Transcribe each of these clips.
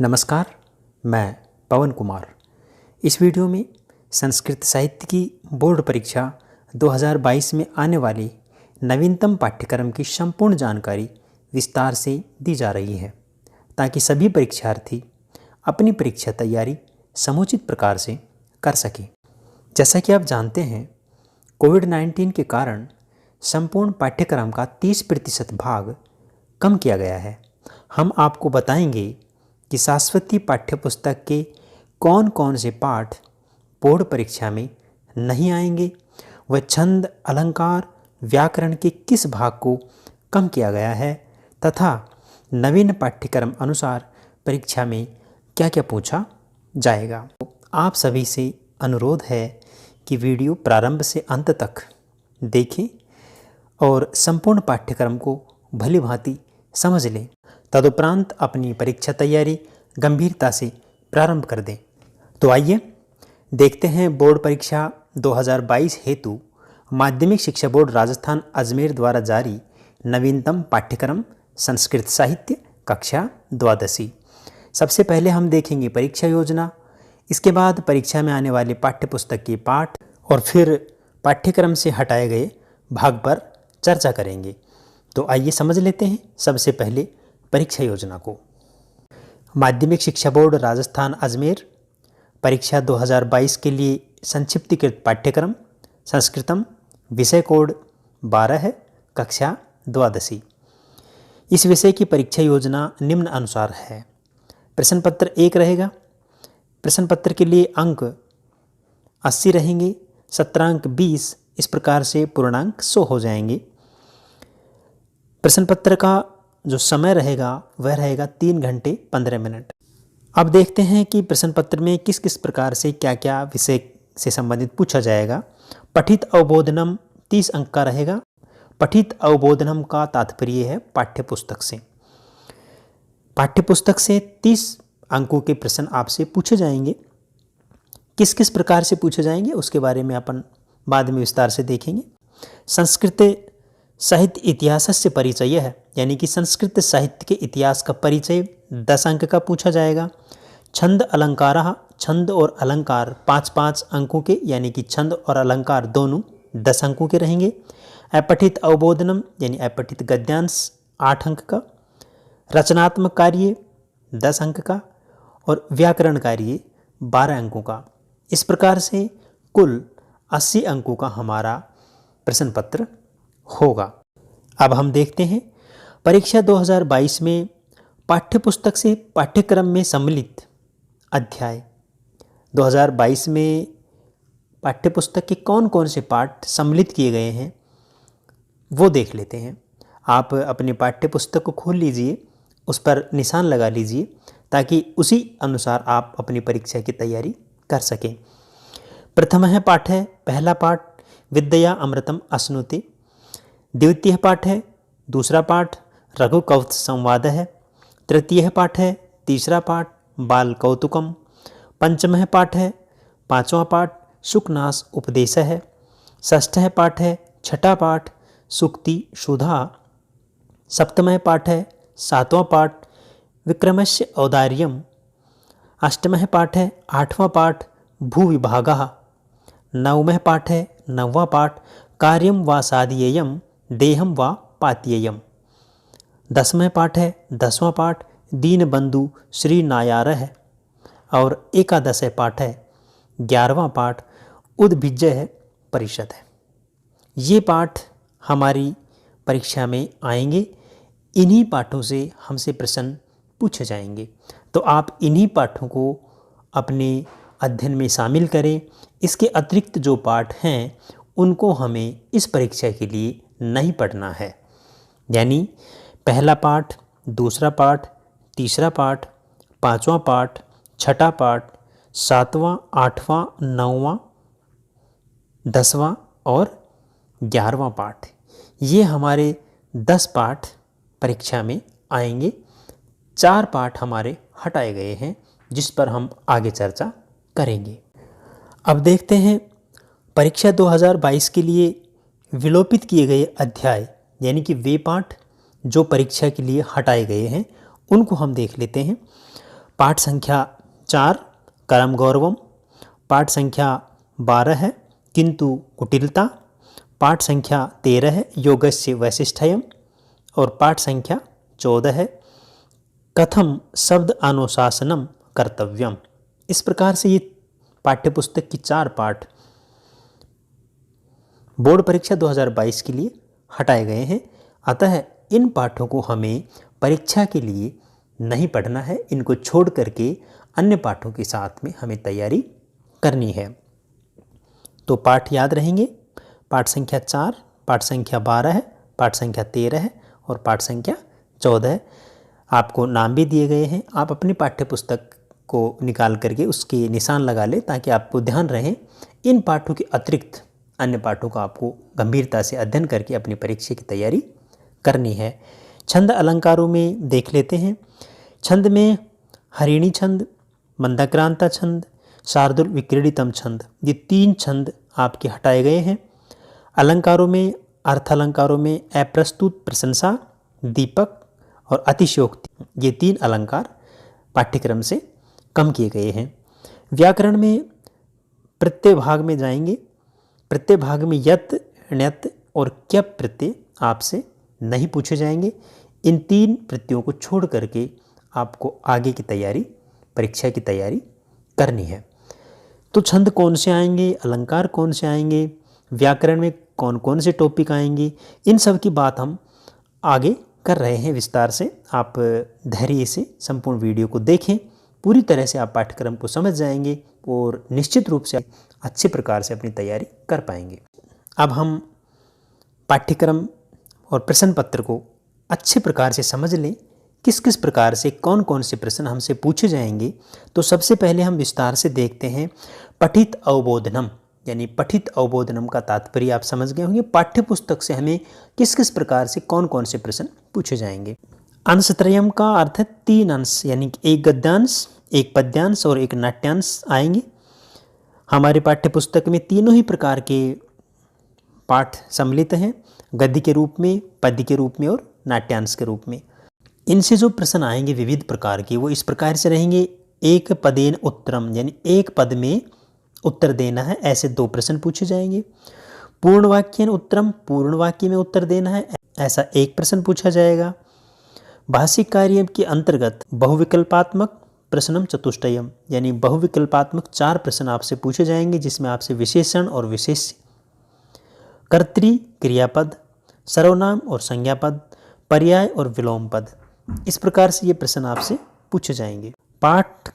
नमस्कार, मैं पवन कुमार। इस वीडियो में संस्कृत साहित्य की बोर्ड परीक्षा 2022 में आने वाली नवीनतम पाठ्यक्रम की संपूर्ण जानकारी विस्तार से दी जा रही है, ताकि सभी परीक्षार्थी अपनी परीक्षा तैयारी समुचित प्रकार से कर सकें। जैसा कि आप जानते हैं, कोविड-19 के कारण संपूर्ण पाठ्यक्रम का 30% भाग कम किया गया है। हम आपको बताएंगे कि शाश्वती पाठ्यपुस्तक के कौन कौन से पाठ बोर्ड परीक्षा में नहीं आएंगे, व छंद, अलंकार, व्याकरण के किस भाग को कम किया गया है तथा नवीन पाठ्यक्रम अनुसार परीक्षा में क्या क्या पूछा जाएगा। आप सभी से अनुरोध है कि वीडियो प्रारंभ से अंत तक देखें और संपूर्ण पाठ्यक्रम को भली भांति समझ लें। तदुपरांत अपनी परीक्षा तैयारी गंभीरता से प्रारंभ कर दें। तो आइए देखते हैं बोर्ड परीक्षा 2022 हेतु माध्यमिक शिक्षा बोर्ड राजस्थान अजमेर द्वारा जारी नवीनतम पाठ्यक्रम संस्कृत साहित्य कक्षा द्वादशी। सबसे पहले हम देखेंगे परीक्षा योजना, इसके बाद परीक्षा में आने वाले पाठ्यपुस्तक के पाठ और फिर पाठ्यक्रम से हटाए गए भाग पर चर्चा करेंगे। तो आइए समझ लेते हैं सबसे पहले परीक्षा योजना को। माध्यमिक शिक्षा बोर्ड राजस्थान अजमेर परीक्षा 2022 के लिए संक्षिप्तीकृत पाठ्यक्रम संस्कृतम, विषय कोड 12 है, कक्षा द्वादशी। इस विषय की परीक्षा योजना निम्न अनुसार है। प्रश्न पत्र 1 रहेगा। प्रश्न पत्र के लिए अंक 80 रहेंगे, सत्रांक 20, इस प्रकार से पूर्णांक 100 हो जाएंगे। प्रश्न पत्र का जो समय रहेगा वह रहेगा 3 घंटे 15 मिनट। अब देखते हैं कि प्रश्न पत्र में किस किस प्रकार से क्या क्या विषय से संबंधित पूछा जाएगा। पठित अवबोधनम 30 अंक का रहेगा। पठित अवबोधनम का तात्पर्य है पाठ्यपुस्तक से। पाठ्यपुस्तक से 30 अंकों के प्रश्न आपसे पूछे जाएंगे। किस किस प्रकार से पूछे जाएंगे उसके बारे में अपन बाद में विस्तार से देखेंगे। संस्कृत साहित्य इतिहास से परिचय है, यानी कि संस्कृत साहित्य के इतिहास का परिचय 10 अंक का पूछा जाएगा। छंद अलंकार, छंद और अलंकार 5-5 अंकों के, यानी कि छंद और अलंकार दोनों 10 अंकों के रहेंगे। अपठित अवबोधनम यानी अपठित गद्यांश 8 अंक का। रचनात्मक कार्य 10 अंक का और व्याकरण कार्य 12 अंकों का। इस प्रकार से कुल 80 अंकों का हमारा प्रश्न पत्र होगा। अब हम देखते हैं परीक्षा 2022 में पाठ्यपुस्तक से पाठ्यक्रम में सम्मिलित अध्याय 2022 में पाठ्यपुस्तक के कौन कौन से पाठ सम्मिलित किए गए हैं वो देख लेते हैं। आप अपने पाठ्यपुस्तक को खोल लीजिए, उस पर निशान लगा लीजिए, ताकि उसी अनुसार आप अपनी परीक्षा की तैयारी कर सकें। प्रथम है पाठ है, पहला पाठ विद्या अमृतम अश्नुते। द्वितीय पाठ है, दूसरा पाठ रघुकौत संवाद है। तृतीय पाठ है, तीसरा पाठ बाल कौतुकम। पंचम पाठ है, पांचवा पाठ सुखनाश उपदेश है। षष्ठ पाठ है, छठा पाठ सुक्ति सुधा। सप्तम पाठ है, सातवां पाठ विक्रमस्य औदार्यम। अष्टम पाठ है, आठवां पाठ भूविभागः। नवम पाठ है, नववां पाठ कार्यम व साधयेयम देहम व पात्येयम। 10वां पाठ है, 10वां पाठ दीनबंधु श्री नायार है। और 11 पाठ है, 11वां पाठ उद्भिज्य परिषद है। ये पाठ हमारी परीक्षा में आएंगे। इन्हीं पाठों से हमसे प्रश्न पूछे जाएंगे, तो आप इन्हीं पाठों को अपने अध्ययन में शामिल करें। इसके अतिरिक्त जो पाठ हैं उनको हमें इस परीक्षा के लिए नहीं पढ़ना है, यानी पहला पाठ, दूसरा पाठ, तीसरा पाठ, पांचवा पाठ, छठा पाठ, सातवां, आठवां, नौवां, 10वां और 11वां पाठ। ये हमारे 10 पाठ परीक्षा में आएंगे। 4 पाठ हमारे हटाए गए हैं, जिस पर हम आगे चर्चा करेंगे। अब देखते हैं परीक्षा 2022 के लिए विलोपित किए गए अध्याय, यानी कि वे पाठ जो परीक्षा के लिए हटाए गए हैं उनको हम देख लेते हैं। पाठ संख्या 4 करम गौरवम, पाठ संख्या 12 है किंतु कुटिलता, पाठ संख्या 13 है योगस्य वैशिष्ठयम और पाठ संख्या 14 है कथम शब्द अनुशासनम कर्तव्यम। इस प्रकार से ये पाठ्यपुस्तक की 4 पाठ बोर्ड परीक्षा 2022 के लिए हटाए गए हैं। अतः इन पाठों को हमें परीक्षा के लिए नहीं पढ़ना है, इनको छोड़ करके अन्य पाठों के साथ में हमें तैयारी करनी है। तो पाठ याद रहेंगे, पाठ संख्या 4, पाठ संख्या 12 है, पाठ संख्या 13 है और पाठ संख्या 14 है। आपको नाम भी दिए गए हैं, आप अपनी पाठ्यपुस्तक को निकाल करके उसके निशान लगा लें ताकि आपको ध्यान रहे इन पाठों के अतिरिक्त अन्य पाठों का आपको गंभीरता से अध्ययन करके अपनी परीक्षा की तैयारी करनी है। छंद अलंकारों में देख लेते हैं। छंद में हरिणी छंद, मंदाक्रांता छंद, शार्दुल विक्रीडितम छंद, ये 3 छंद आपके हटाए गए हैं। अलंकारों में, अर्थ अलंकारों में अप्रस्तुत, प्रशंसा, दीपक और अतिशयोक्ति, ये 3 अलंकार पाठ्यक्रम से कम किए गए हैं। व्याकरण में प्रत्यय भाग में जाएंगे। प्रत्यय भाग में यत, ण्यत और क्यप प्रत्यय आपसे नहीं पूछे जाएंगे। इन 3 प्रत्ययों को छोड़ करके आपको आगे की तैयारी, परीक्षा की तैयारी करनी है। तो छंद कौन से आएंगे, अलंकार कौन से आएंगे, व्याकरण में कौन कौन से टॉपिक आएंगे, इन सब की बात हम आगे कर रहे हैं विस्तार से। आप धैर्य से संपूर्ण वीडियो को देखें, पूरी तरह से आप पाठ्यक्रम को समझ जाएंगे और निश्चित रूप से अच्छे प्रकार से अपनी तैयारी कर पाएंगे। अब हम पाठ्यक्रम और प्रश्न पत्र को अच्छे प्रकार से समझ लें, किस किस प्रकार से कौन कौन से प्रश्न हमसे पूछे जाएंगे। तो सबसे पहले हम विस्तार से देखते हैं पठित अवबोधनम, यानी पठित अवबोधनम का तात्पर्य आप समझ गए होंगे। पाठ्यपुस्तक से हमें किस किस प्रकार से कौन कौन से प्रश्न पूछे जाएंगे। अंशत्रयम का अर्थ है 3 अंश, यानी कि 1 गद्यांश, 1 पद्यांश और 1 नाट्यांश आएंगे। हमारे पाठ्यपुस्तक में तीनों ही प्रकार के पाठ सम्मिलित हैं, गद्य के रूप में, पद्य के रूप में और नाट्यांश के रूप में। इनसे जो प्रश्न आएंगे विविध प्रकार के, वो इस प्रकार से रहेंगे। 1 पदेन उत्तरम, यानी 1 पद में उत्तर देना है, ऐसे 2 प्रश्न पूछे जाएंगे। पूर्ण वाक्यन उत्तरम, पूर्ण वाक्य में उत्तर देना है, ऐसा 1 प्रश्न पूछा जाएगा। भाषिक कार्य के अंतर्गत बहुविकल्पात्मक प्रश्नम चतुष्टयम, यानी बहुविकल्पात्मक 4 प्रश्न आपसे पूछे जाएंगे, जिसमें आपसे विशेषण और विशेष्य, कर्तृ क्रियापद, सर्वनाम और संज्ञापद, पर्याय और विलोम पद, इस प्रकार से ये प्रश्न आपसे पूछे जाएंगे। पाठ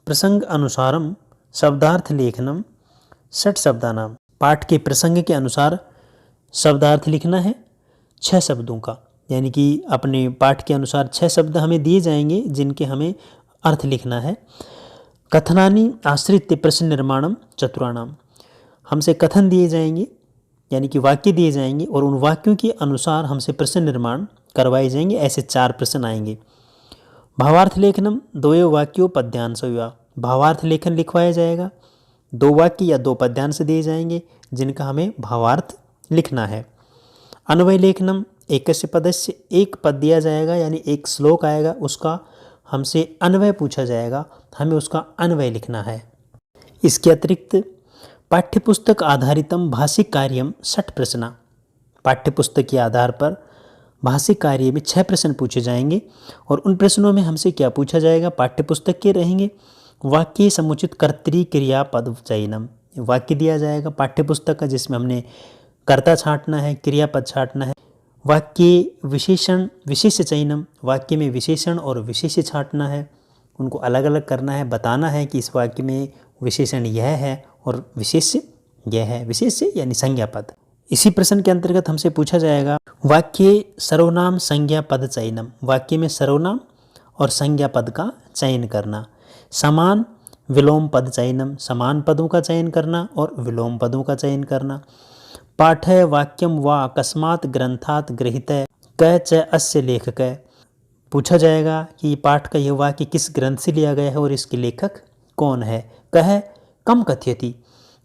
प्रसंग अनुसारम शब्दार्थ लेखनम 6 शब्दानाम, पाठ के प्रसंग के अनुसार शब्दार्थ लिखना है 6 शब्दों का, यानी कि अपने पाठ के अनुसार 6 शब्द हमें दिए जाएंगे जिनके हमें अर्थ लिखना है। कथनानि आश्रित प्रश्न निर्माणम चतुराणाम, हमसे कथन दिए जाएंगे, यानी कि वाक्य दिए जाएंगे और उन वाक्यों के अनुसार हमसे प्रश्न निर्माण करवाए जाएंगे, ऐसे 4 प्रश्न आएंगे। भावार्थ लेखनम 2 वाक्यों पद्यांशों, भावार्थ लेखन लिखवाया जाएगा, 2 वाक्य या 2 पद्यांश दिए जाएंगे जिनका हमें भावार्थ लिखना है। अन्वय लेखनम एकस्य पदस्य, 1 पद दिया जाएगा, यानी 1 श्लोक आएगा, उसका हमसे अन्वय पूछा जाएगा, हमें उसका अन्वय लिखना है। इसके अतिरिक्त पाठ्यपुस्तक आधारितम भाषिक कार्यम 6 प्रश्न, पाठ्यपुस्तक के आधार पर भाषिक कार्य में 6 प्रश्न पूछे जाएंगे और उन प्रश्नों में हमसे क्या पूछा जाएगा, पाठ्यपुस्तक के रहेंगे। वाक्य समुचित कर्तृ क्रिया पद चयनम, वाक्य दिया जाएगा पाठ्यपुस्तक का जिसमें हमने कर्ता छांटना है, क्रियापद छांटना है। वाक्य विशेषण विशेष्य चयनम, वाक्य में विशेषण और विशेष्य छांटना है, उनको अलग अलग करना है, बताना है कि इस वाक्य में विशेषण यह है और विशेष्य यह है, विशेष्य यानी संज्ञा पद। इसी प्रश्न के अंतर्गत हमसे पूछा जाएगा वाक्य सर्वनाम संज्ञा पद चयनम, वाक्य में सर्वनाम और संज्ञा पद का चयन करना। समान विलोम पद चयनम, समान पदों का चयन करना और विलोम पदों का चयन करना। पाठ वाक्यम व अकस्मात ग्रंथात गृहीत क च अस्य लेखक, पूछा जाएगा कि पाठ का यह वाक्य किस ग्रंथ से लिया गया है और इसके लेखक कौन है। कह कम कथयति,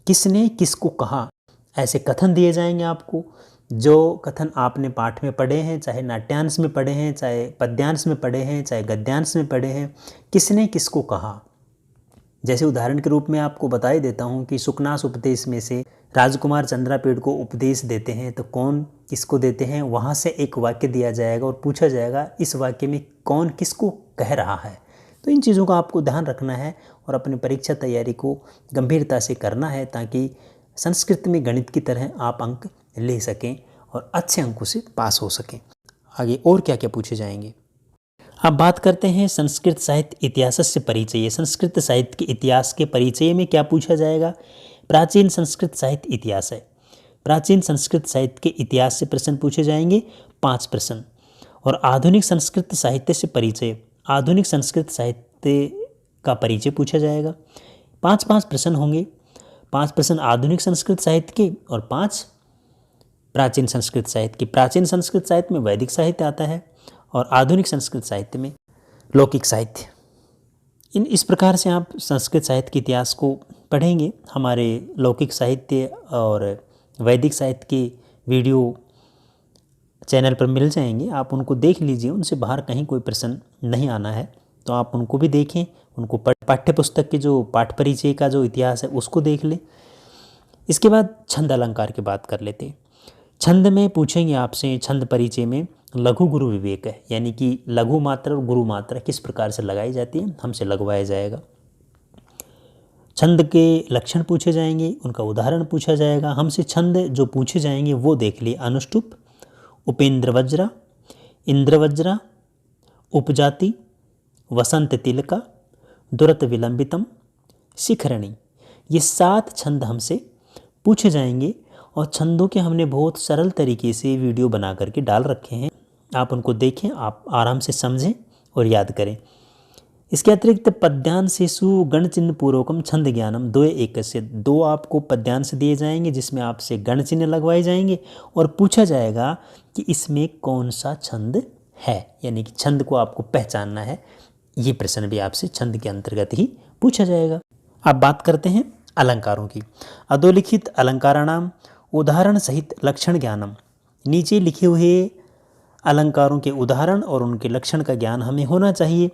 किसने किसको कहा, ऐसे कथन दिए जाएंगे आपको, जो कथन आपने पाठ में पढ़े हैं, चाहे नाट्यांश में पढ़े हैं, चाहे पद्यांश में पढ़े हैं, चाहे गद्यांश में पढ़े हैं, किसने किसको कहा। जैसे उदाहरण के रूप में आपको बता ही देता हूँ कि सुकनास उपदेश में से राजकुमार चंद्रापेड़ को उपदेश देते हैं तो कौन किसको देते हैं, वहाँ से एक वाक्य दिया जाएगा और पूछा जाएगा इस वाक्य में कौन किसको कह रहा है। तो इन चीज़ों का आपको ध्यान रखना है और अपनी परीक्षा तैयारी को गंभीरता से करना है ताकि संस्कृत में गणित की तरह आप अंक ले सकें और अच्छे अंकों से पास हो सकें। आगे और क्या क्या पूछे जाएंगे। अब बात करते हैं संस्कृत साहित्य इतिहासस्य परिचय। संस्कृत साहित्य के इतिहास के परिचय में क्या पूछा जाएगा। प्राचीन संस्कृत साहित्य इतिहास है। प्राचीन संस्कृत साहित्य के इतिहास से प्रश्न पूछे जाएंगे 5 प्रश्न। और आधुनिक संस्कृत साहित्य से परिचय, आधुनिक संस्कृत साहित्य का परिचय पूछा जाएगा। 5-5 प्रश्न होंगे। 5 प्रश्न आधुनिक संस्कृत साहित्य के और 5 प्राचीन संस्कृत साहित्य की। प्राचीन संस्कृत साहित्य में वैदिक साहित्य आता है और आधुनिक संस्कृत साहित्य में लौकिक साहित्य। इस प्रकार से आप संस्कृत साहित्य के इतिहास को पढ़ेंगे। हमारे लौकिक साहित्य और वैदिक साहित्य के वीडियो चैनल पर मिल जाएंगे, आप उनको देख लीजिए। उनसे बाहर कहीं कोई प्रश्न नहीं आना है तो आप उनको भी देखें। उनको पाठ्य पुस्तक के जो पाठ परिचय का जो इतिहास है उसको देख लें। इसके बाद छंद अलंकार की बात कर लेते हैं। छंद में पूछेंगे आपसे, छंद परिचय में लघु गुरु विवेक है, यानी कि लघु मात्रा और गुरु मात्रा किस प्रकार से लगाई जाती है, हमसे लगवाया जाएगा। छंद के लक्षण पूछे जाएंगे, उनका उदाहरण पूछा जाएगा। हमसे छंद जो पूछे जाएंगे वो देख लिए। अनुष्टुप, उपेंद्र वज्रा, इंद्र वज्रा, उपजाति, वसंत तिलका, दुरत विलंबितम, शिखरणी। ये 7 छंद हमसे पूछे जाएंगे और छंदों के हमने बहुत सरल तरीके से वीडियो बना करके डाल रखे हैं। आप उनको देखें, आप आराम से समझें और याद करें। इसके अतिरिक्त पद्यांशेषु गण चिन्ह पूर्वकम छंद ज्ञानम 2 आपको पद्यांश दिए जाएंगे जिसमें आपसे गण चिन्ह लगवाए जाएंगे और पूछा जाएगा कि इसमें कौन सा छंद है, यानी कि छंद को आपको पहचानना है। ये प्रश्न भी आपसे छंद के अंतर्गत ही पूछा जाएगा। अब बात करते हैं अलंकारों की। अधोलिखित अलंकाराणाम उदाहरण सहित लक्षण ज्ञानम। नीचे लिखे हुए अलंकारों के उदाहरण और उनके लक्षण का ज्ञान हमें होना चाहिए।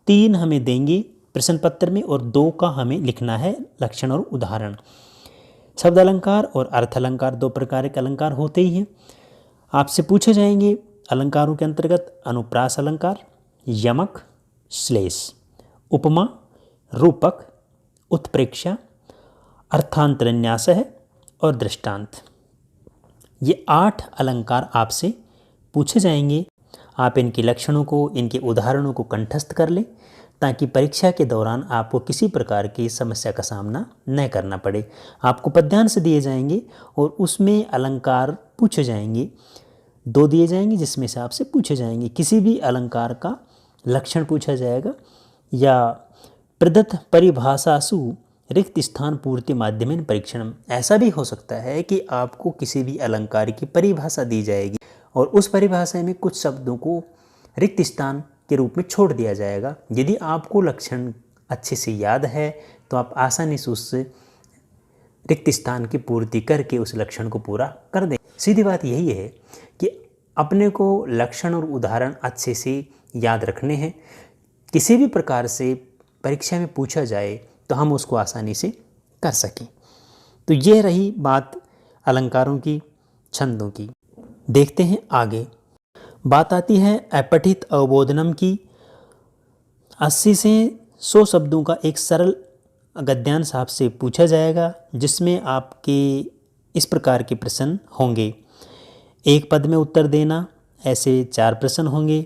3 हमें देंगे प्रश्न पत्र में और 2 का हमें लिखना है लक्षण और उदाहरण। शब्द अलंकार और अर्थ अलंकार 2 प्रकार के अलंकार होते ही हैं। आपसे पूछे जाएंगे अलंकारों के अंतर्गत अनुप्रास अलंकार, यमक, श्लेष, उपमा, रूपक, उत्प्रेक्षा, अर्थांतरन्यास है और दृष्टांत। ये 8 अलंकार आपसे पूछे जाएंगे। आप इनके लक्षणों को, इनके उदाहरणों को कंठस्थ कर लें ताकि परीक्षा के दौरान आपको किसी प्रकार की समस्या का सामना न करना पड़े। आपको पद्यांश दिए जाएंगे और उसमें अलंकार पूछे जाएंगे। 2 दिए जाएंगे जिसमें से आपसे पूछे जाएंगे। किसी भी अलंकार का लक्षण पूछा जाएगा या प्रदत्त परिभाषासु रिक्त स्थान पूर्ति माध्यमेन परीक्षणम। ऐसा भी हो सकता है कि आपको किसी भी अलंकार की परिभाषा दी जाएगी और उस परिभाषा में कुछ शब्दों को रिक्त स्थान के रूप में छोड़ दिया जाएगा। यदि आपको लक्षण अच्छे से याद है तो आप आसानी से उससे रिक्त स्थान की पूर्ति करके उस लक्षण को पूरा कर दें। सीधी बात यही है कि अपने को लक्षण और उदाहरण अच्छे से याद रखने हैं। किसी भी प्रकार से परीक्षा में पूछा जाए तो हम उसको आसानी से कर सकें। तो ये रही बात अलंकारों की, छंदों की। देखते हैं आगे। बात आती है अपठित अवबोधनम की। 80 से 100 शब्दों का एक सरल गद्यांश आपसे पूछा जाएगा जिसमें आपके इस प्रकार के प्रश्न होंगे। एक पद में उत्तर देना, ऐसे 4 प्रश्न होंगे।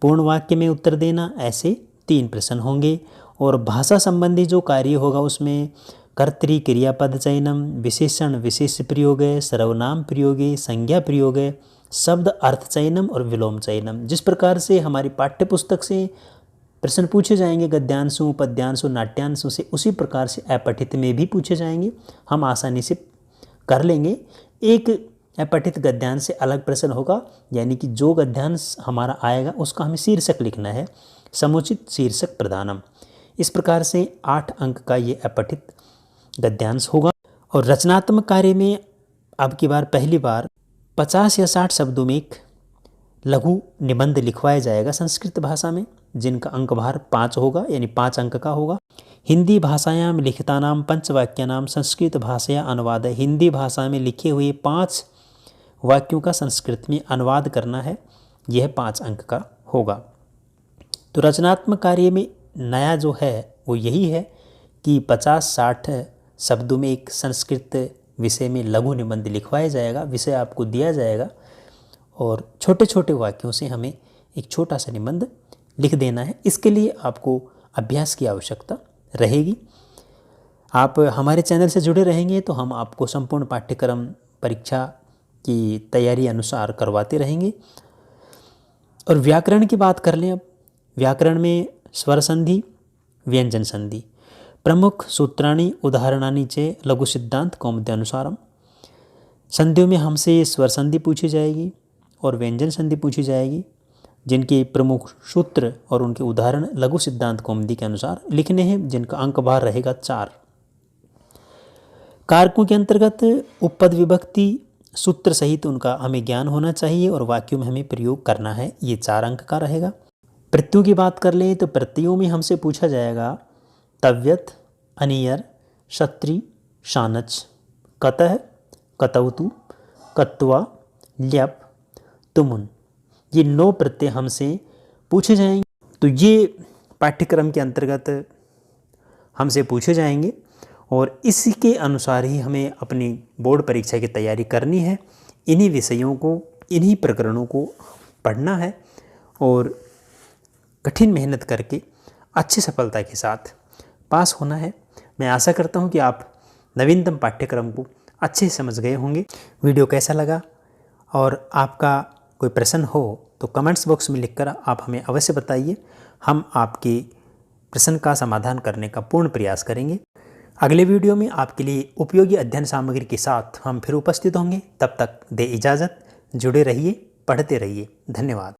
पूर्ण वाक्य में उत्तर देना, ऐसे 3 प्रश्न होंगे। और भाषा संबंधी जो कार्य होगा उसमें कर्तरी क्रियापद चयनम, विशेषण विशेष प्रयोग है, सर्वनाम प्रयोग है, संज्ञा प्रयोग है, शब्द अर्थ चयनम और विलोम चयनम। जिस प्रकार से हमारी पाठ्य पुस्तक से प्रश्न पूछे जाएंगे गद्यांशों, पद्यांशों, नाट्यांशों से, उसी प्रकार से अपठित में भी पूछे जाएंगे। हम आसानी से कर लेंगे। एक अपठित गद्यांश से अलग प्रश्न होगा, यानी कि जो गद्यांश हमारा आएगा उसका हमें शीर्षक लिखना है, समुचित शीर्षक प्रदानम। इस प्रकार से 8 अंक का ये अपठित गद्यांश होगा। और रचनात्मक कार्य में अब की बार पहली बार 50 या 60 शब्दों में एक लघु निबंध लिखवाया जाएगा संस्कृत भाषा में, जिनका अंक भार 5 होगा, यानी 5 अंक का होगा। हिंदी भाषायां लिखितानां पंचवाक्यानां संस्कृत भाषया अनुवाद है। हिंदी भाषा में लिखे हुए 5 वाक्यों का संस्कृत में अनुवाद करना है, यह 5 अंक का होगा। तो रचनात्मक कार्य में नया जो है वो यही है कि 50-60 शब्दों में एक संस्कृत विषय में लघु निबंध लिखवाया जाएगा, विषय आपको दिया जाएगा और छोटे छोटे वाक्यों से हमें एक छोटा सा निबंध लिख देना है। इसके लिए आपको अभ्यास की आवश्यकता रहेगी। आप हमारे चैनल से जुड़े रहेंगे तो हम आपको संपूर्ण पाठ्यक्रम परीक्षा की तैयारी अनुसार करवाते रहेंगे। और व्याकरण की बात कर लें अब। व्याकरण में स्वर संधि, व्यंजन संधि, प्रमुख सूत्राणि उदाहरणानि च लघु सिद्धांत कौमुद्यानुसारम। संधियों में हमसे स्वर संधि पूछी जाएगी और व्यंजन संधि पूछी जाएगी, जिनके प्रमुख सूत्र और उनके उदाहरण लघु सिद्धांत कौमुदी के अनुसार लिखने हैं, जिनका अंक भार रहेगा 4। कारकों के अंतर्गत उपपद विभक्ति सूत्र सहित उनका हमें ज्ञान होना चाहिए और वाक्यों में हमें प्रयोग करना है, ये 4 अंक का रहेगा। प्रत्ययों की बात कर लें तो प्रत्ययों में हमसे पूछा जाएगा तव्यत, अनियर, क्षत्रि, शानच, कतः, कतौतु, कत्वा, ल्यप, तुमुन, ये 9 प्रत्यय हमसे पूछे जाएंगे। तो ये पाठ्यक्रम के अंतर्गत हमसे पूछे जाएंगे और इसी के अनुसार ही हमें अपनी बोर्ड परीक्षा की तैयारी करनी है। इन्हीं विषयों को, इन्हीं प्रकरणों को पढ़ना है और कठिन मेहनत करके अच्छी सफलता के साथ पास होना है। मैं आशा करता हूँ कि आप नवीनतम पाठ्यक्रम को अच्छे से समझ गए होंगे। वीडियो कैसा लगा और आपका कोई प्रश्न हो तो कमेंट्स बॉक्स में लिखकर आप हमें अवश्य बताइए। हम आपके प्रश्न का समाधान करने का पूर्ण प्रयास करेंगे। अगले वीडियो में आपके लिए उपयोगी अध्ययन सामग्री के साथ हम फिर उपस्थित होंगे। तब तक दे इजाज़त, जुड़े रहिए, पढ़ते रहिए। धन्यवाद।